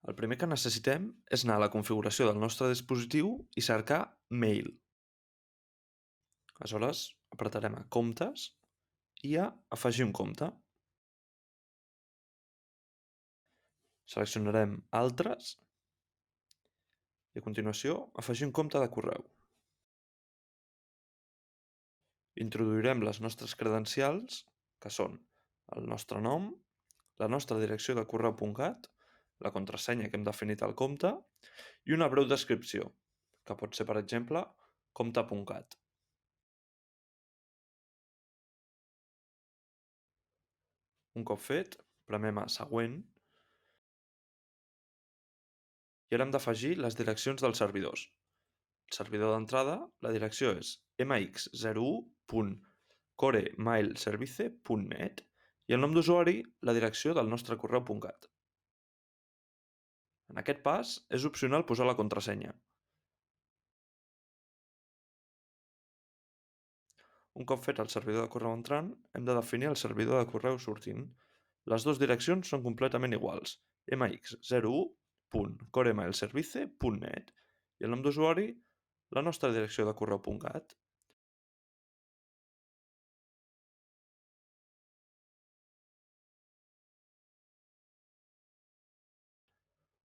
El primer que necessitem és anar a la configuració del nostre dispositiu i cercar Mail. Aleshores, apretarem a Comptes i a Afegir un compte. Seleccionarem Altres i a continuació Afegir un compte de correu. Introduirem les nostres credencials, que són el nostre nom, la nostra direcció de correu.cat, la contrasenya que hem definit al compte i una breu descripció, que pot ser, per exemple, compte.cat. Un cop fet, premem a Següent i ara hem d'afegir les direccions dels servidors. El servidor d'entrada, la direcció és mx01.coremailservice.net i el nom d'usuari, la direcció del nostre correu.cat. En aquest pas, és opcional posar la contrasenya. Un cop fet el servidor de correu entrant, hem de definir el servidor de correu sortint. Les dues direccions són completament iguals, mx01.coremailservice.net i el nom d'usuari, la nostra direcció de correu.cat.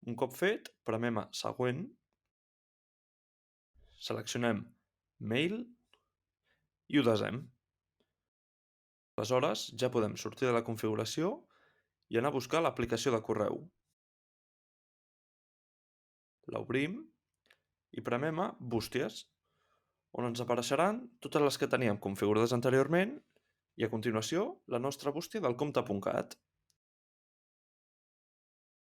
Un cop fet, premem a Següent, seleccionem Mail i ho desem. Aleshores, ja podem sortir de la configuració i anar a buscar l'aplicació de correu. L'obrim i premem a Bústies, on ens apareixeran totes les que teníem configurades anteriorment i a continuació la nostra bústia del compte.cat.